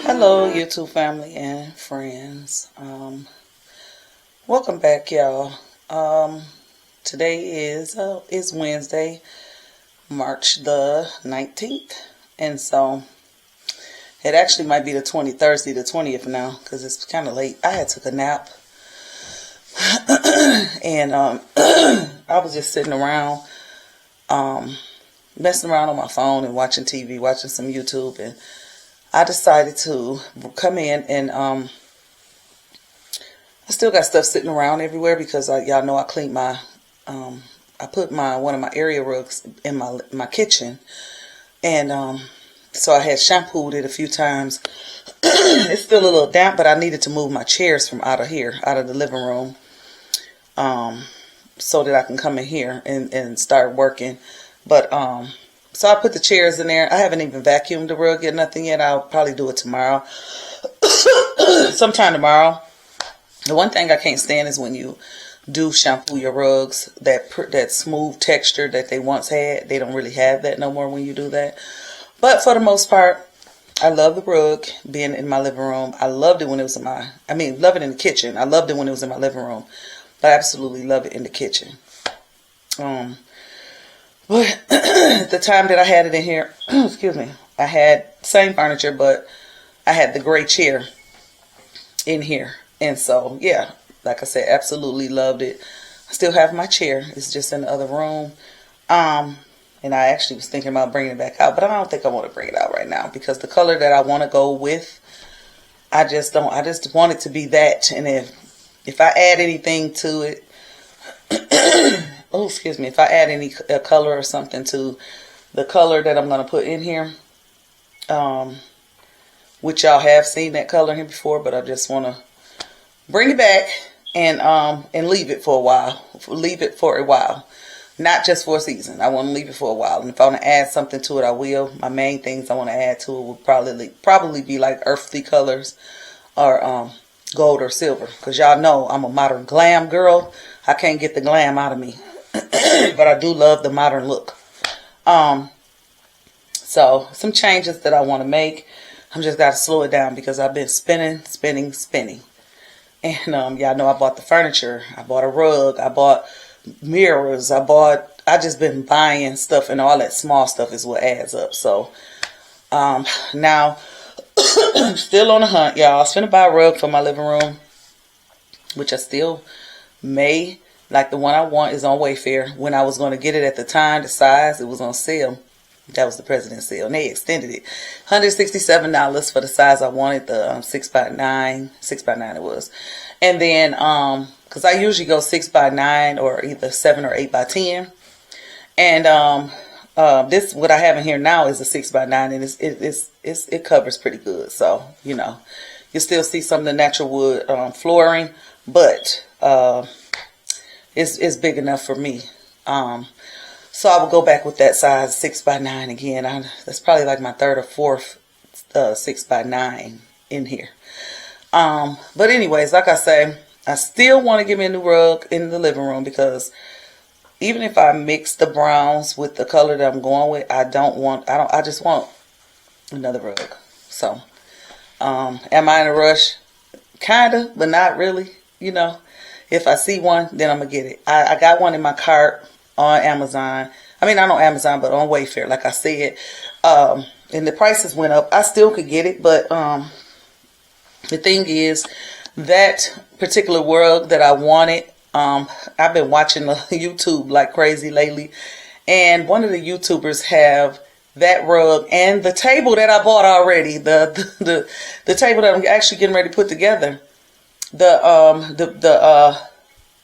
Hello, YouTube family and friends. Welcome back, y'all. Today is Wednesday, March the 19th, and so it actually might be Thursday the 20th now, because it's kind of late. I had took a nap, and I was just sitting around, messing around on my phone and watching TV, watching some YouTube, and I decided to come in and I still got stuff sitting around everywhere because y'all know I cleaned my I put one of my area rugs in my kitchen, and so I had shampooed it a few times. It's still a little damp, but I needed to move my chairs from out of the living room, so that I can come in here and start working. But so I put the chairs in there. I haven't even vacuumed the rug yet, nothing yet. I'll probably do it tomorrow. Sometime tomorrow. The one thing I can't stand is when you do shampoo your rugs, that smooth texture that they once had. They don't really have that no more when you do that. But for the most part, I love the rug being in my living room. I loved it when it was love it in the kitchen. I loved it when it was in my living room. But I absolutely love it in the kitchen. But the time that I had it in here, excuse me, I had same furniture, but I had the gray chair in here. And so, yeah, like I said, absolutely loved it. I still have my chair. It's just in the other room. And I actually was thinking about bringing it back out, but I don't think I want to bring it out right now because the color that I want to go with, I just don't. I just want it to be that. And if I add anything to it, oh, excuse me, if I add any color or something to the color that I'm going to put in here, which y'all have seen that color here before, but I just want to bring it back and leave it for a while. Leave it for a while. Not just for a season. I want to leave it for a while. And if I want to add something to it, I will. My main things I want to add to it will probably be like earthy colors or gold or silver. Because y'all know I'm a modern glam girl. I can't get the glam out of me. But I do love the modern look. So some changes that I want to make. I'm just got to slow it down because I've been spinning. And y'all know I bought the furniture. I bought a rug. I bought mirrors. I just been buying stuff, and all that small stuff is what adds up. So now I'm still on the hunt, y'all. I was finna buy a rug for my living room, which I still may. Like the one I want is on Wayfair. When I was going to get it at the time, the size, it was on sale. That was the President's sale. And they extended it. $167 for the size I wanted, the 6x9. 6x9 it was. And then, because I usually go 6x9 or either 7 or 8x10. And this, what I have in here now is a 6x9. And it covers pretty good. So, you know, you still see some of the natural wood flooring. But it's big enough for me. So I will go back with that size 6x9 again. That's probably like my third or fourth 6x9 in here. But anyways, like I say, I still want to give me a new rug in the living room because even if I mix the browns with the color that I'm going with, I just want another rug. So, am I in a rush? Kinda, but not really, you know. If I see one, then I'm going to get it. I got one in my cart on Amazon. I mean, not on Amazon, but on Wayfair, like I said. And the prices went up. I still could get it, but the thing is, that particular rug that I wanted, I've been watching YouTube like crazy lately. And one of the YouTubers have that rug and the table that I bought already. The table that I'm actually getting ready to put together. The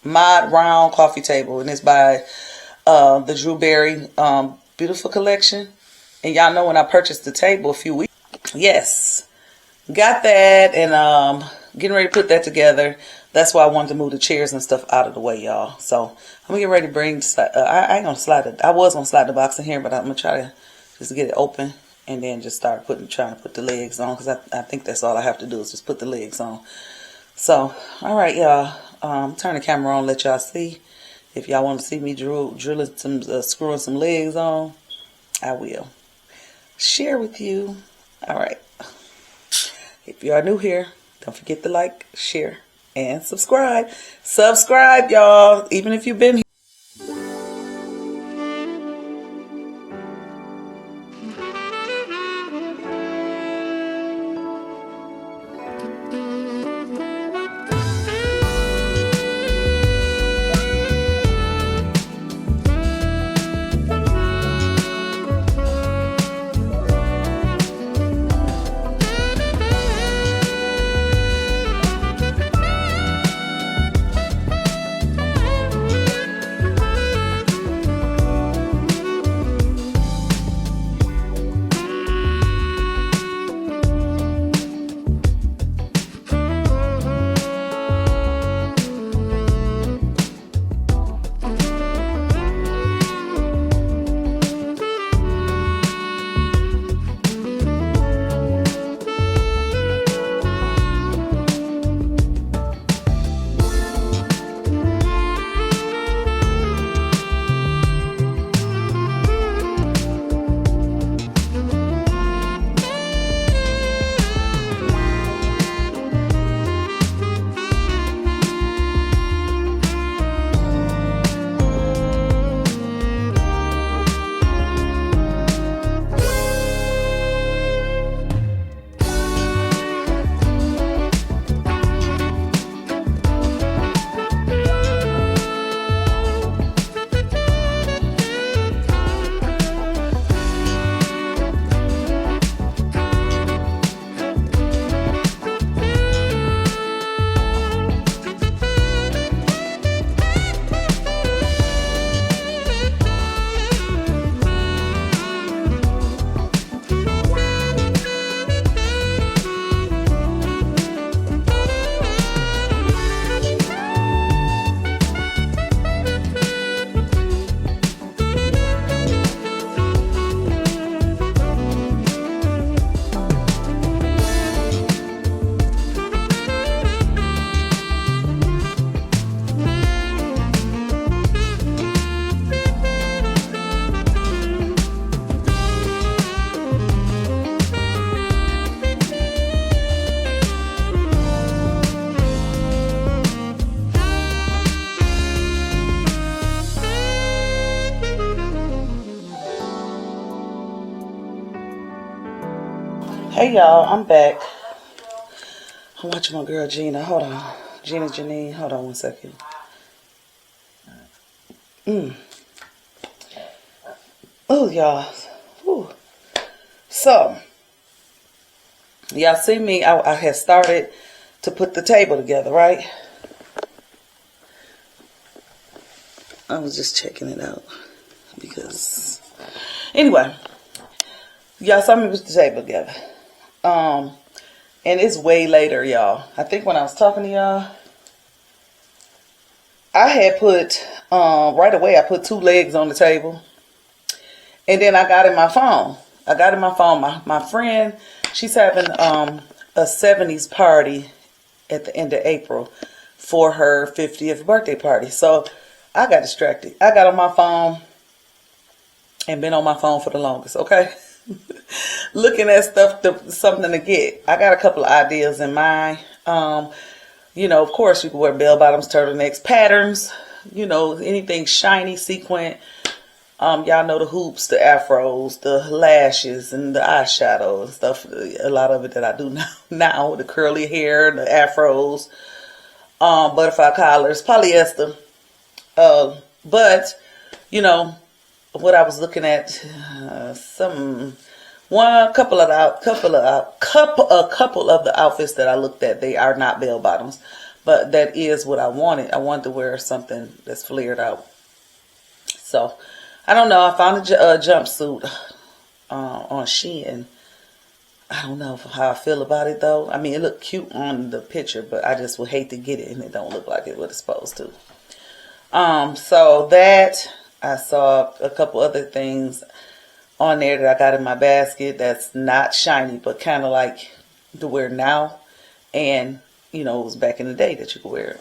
mod round coffee table, and it's by the Drew Berry Beautiful Collection. And y'all know when I purchased the table a few weeks, yes, got that, and getting ready to put that together. That's why I wanted to move the chairs and stuff out of the way, y'all. So I'm gonna get ready to bring. I ain't gonna slide it. I was gonna slide the box in here, but I'm gonna try to just get it open and then just start trying to put the legs on, because I think that's all I have to do is just put the legs on. So, all right, y'all. Turn the camera on, let y'all see. If y'all want to see me drilling some, screwing some legs on, I will share with you. All right. If you are new here, don't forget to like, share, and subscribe. Subscribe, y'all, even if you've been here. Hey y'all, I'm back. I'm watching my girl Gina. Hold on. Gina Janine. Hold on one second. Oh, y'all. Whew. So, y'all see me. I had started to put the table together, right? I was just checking it out. Because, anyway. Y'all saw me put the table together. And it's way later, y'all. I think when I was talking to y'all, I had put, right away, I put 2 legs on the table. And then I got in my phone. My friend, she's having a 70s party at the end of April for her 50th birthday party. So I got distracted. I got on my phone and been on my phone for the longest, okay? Looking at something to get. I got a couple of ideas in mind. You know, of course, you can wear bell bottoms, turtlenecks, patterns. You know, anything shiny, sequin. Y'all know the hoops, the afros, the lashes, and the eyeshadow and stuff. A lot of it that I do now, the curly hair, the afros, butterfly collars, polyester. But you know what I was looking at, a couple of the outfits that I looked at, they are not bell bottoms, but that is what I wanted. I wanted to wear something that's flared out. So I don't know. I found a jumpsuit on Shein. I don't know how I feel about it though. I mean, it looked cute on the picture, but I just would hate to get it and it don't look like it what it's supposed to. So that, I saw a couple other things on there that I got in my basket that's not shiny, but kind of like to wear now. And, you know, it was back in the day that you could wear it.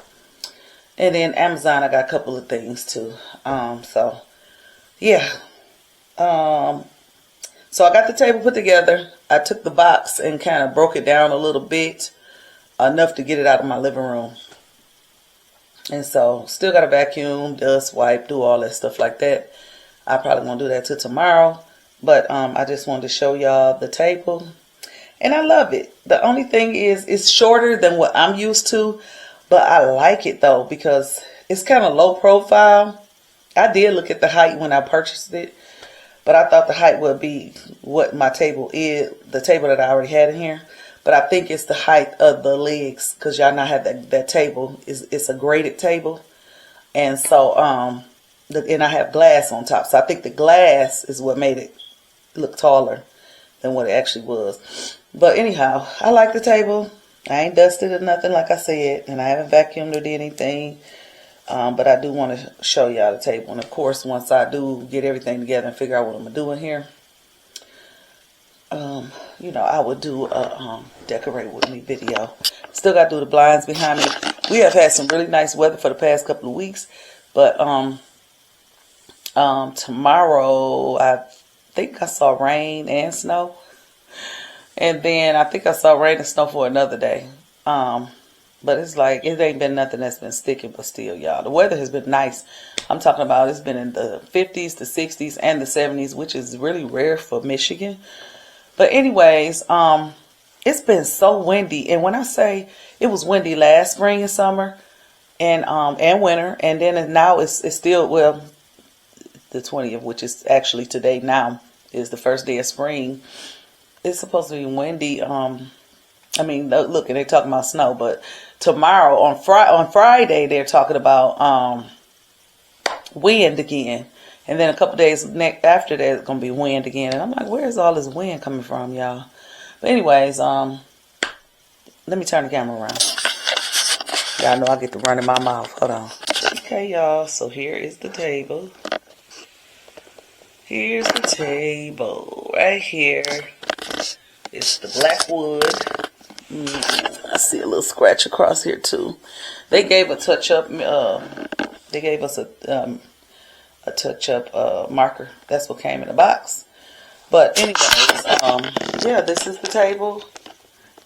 And then Amazon, I got a couple of things too. So, yeah. So I got the table put together. I took the box and kind of broke it down a little bit, enough to get it out of my living room. And so still got to vacuum, dust, wipe, do all that stuff like that. I probably won't do that till tomorrow. But I just wanted to show y'all the table. And I love it. The only thing is it's shorter than what I'm used to. But I like it though because it's kind of low profile. I did look at the height when I purchased it. But I thought the height would be what my table is. The table that I already had in here. But I think it's the height of the legs. Because y'all know how that table is. It's a graded table. And so, and I have glass on top. So I think the glass is what made it look taller than what it actually was. But anyhow, I like the table. I ain't dusted or nothing like I said. And I haven't vacuumed or did anything. But I do want to show y'all the table. And of course, once I do get everything together and figure out what I'm going to do in here, you know, I would do a decorate with me video. Still got to do the blinds behind me. We have had some really nice weather for the past couple of weeks. But tomorrow, I think I saw rain and snow. And then I think I saw rain and snow for another day. But it's like, it ain't been nothing that's been sticking, but still, y'all. The weather has been nice. I'm talking about it's been in the 50s, the 60s, and the 70s, which is really rare for Michigan. But anyways, it's been so windy. And when I say it was windy last spring and summer and winter, and then now it's still, well, the 20th, which is actually today now, is the first day of spring. It's supposed to be windy. I mean, look, and they're talking about snow, but tomorrow on Friday they're talking about wind again, and then a couple days after that it's gonna be wind again. And I'm like, where's all this wind coming from, y'all? But anyways, let me turn the camera around. Y'all know I get to run in my mouth. Hold on. Okay, y'all. So here is the table. Here's the table right here. It's the black wood. I see a little scratch across here too. They gave a touch-up. They gave us a touch-up marker. That's what came in the box. But anyways, yeah, this is the table.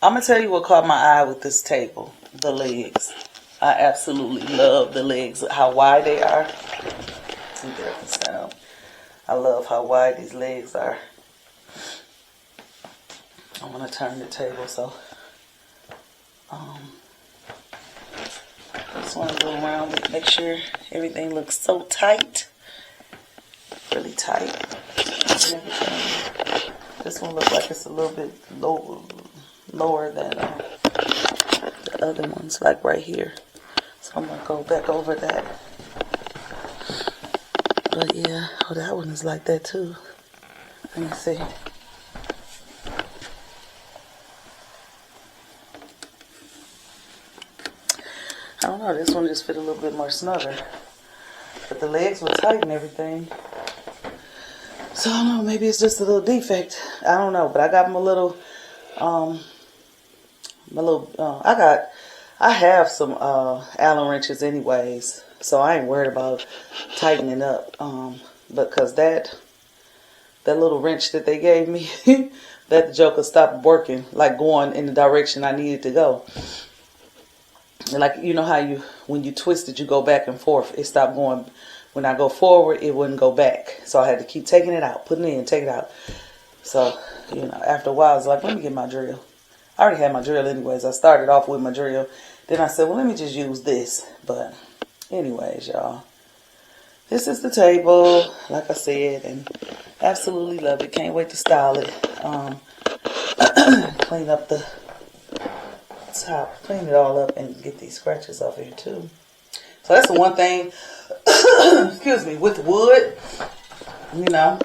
I'm gonna tell you what caught my eye with this table: the legs. I absolutely love the legs. How wide they are. See if I can stand up. I love how wide these legs are. I'm gonna turn the table so. Just want to go around and make sure everything looks so tight, really tight. This one looks like it's a little bit lower than the other ones, like right here. So I'm gonna go back over that. But yeah, oh, that one is like that too. Let me see. I don't know, this one just fit a little bit more snugger. But the legs were tight and everything. So I don't know, maybe it's just a little defect. I don't know, but I got my little, I have some Allen wrenches anyways. So I ain't worried about tightening up. Because that little wrench that they gave me, that joker stopped working, like going in the direction I needed to go. And like, you know how when you twist it, you go back and forth. It stopped going. When I go forward, it wouldn't go back. So I had to keep taking it out, putting it in, take it out. So, you know, after a while, I was like, let me get my drill. I already had my drill anyways. I started off with my drill. Then I said, well, let me just use this. But anyways, y'all, this is the table, like I said, and absolutely love it. Can't wait to style it. Clean up the top, clean it all up, and get these scratches off here too. So that's the one thing, excuse me, with wood, you know,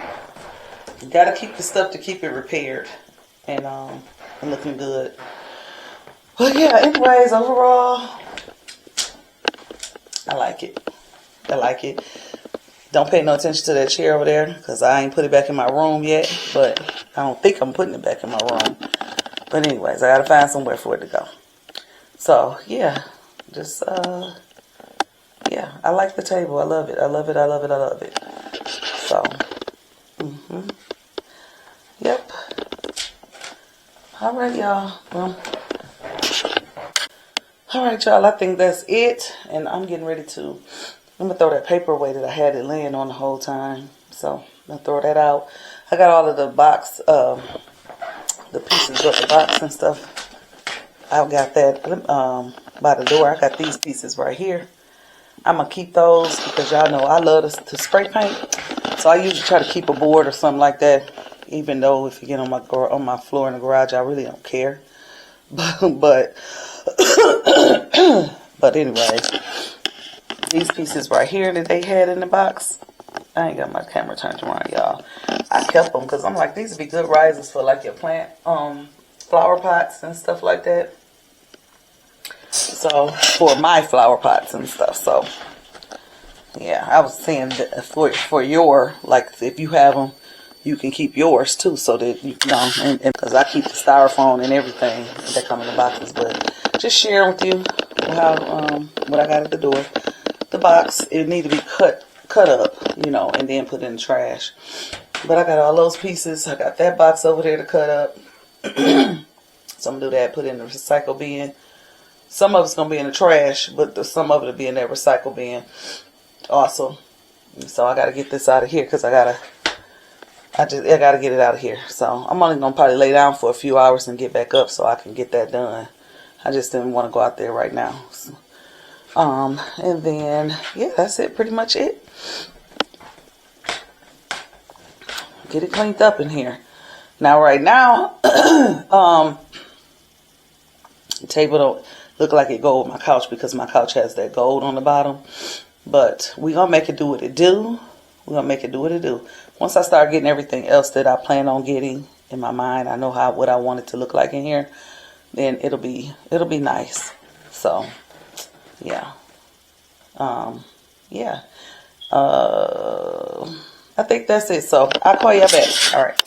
you gotta keep the stuff to keep it repaired and looking good. But yeah, anyways, overall, I like it. I like it. Don't pay no attention to that chair over there because I ain't put it back in my room yet, but I don't think I'm putting it back in my room. But anyways, I gotta find somewhere for it to go. So yeah, just yeah, I like the table. I love it. I love it. I love it. I love it. So, yep. Alright, y'all. Well, alright, y'all. I think that's it. And I'm getting ready to, I'm going to throw that paper away that I had it laying on the whole time. So, I'm going to throw that out. I got all of the box, the pieces of the box and stuff. I've got that by the door. I got these pieces right here. I'm going to keep those because y'all know I love to spray paint. So I usually try to keep a board or something like that. Even though if you get on my floor in the garage, I really don't care. But anyway, these pieces right here that they had in the box. I ain't got my camera turned around, y'all. I kept them because I'm like, these would be good risers for like your plant flower pots and stuff like that. So, for my flower pots and stuff. So, yeah, I was saying that for your, like, if you have them, you can keep yours too. So that, you know, and because I keep the styrofoam and everything that come in the boxes. But just sharing with you how, what I got at the door. The box, it need to be cut up, you know, and then put in the trash. But I got all those pieces. I got that box over there to cut up. So I'm going to do that, put it in the recycle bin. Some of it's going to be in the trash, but some of it will be in that recycle bin also. So I got to get this out of here because I got to get it out of here. So I'm only going to probably lay down for a few hours and get back up so I can get that done. I just didn't want to go out there right now. So, and then, yeah, that's it. Pretty much it. Get it cleaned up in here. Now, right now, the table don't look like it go with my couch because my couch has that gold on the bottom. But we're going to make it do what it do. We're going to make it do what it do. Once I start getting everything else that I plan on getting in my mind, I know what I want it to look like in here, then it'll be nice. So, yeah. Yeah. I think that's it. So, I'll call you back. All right.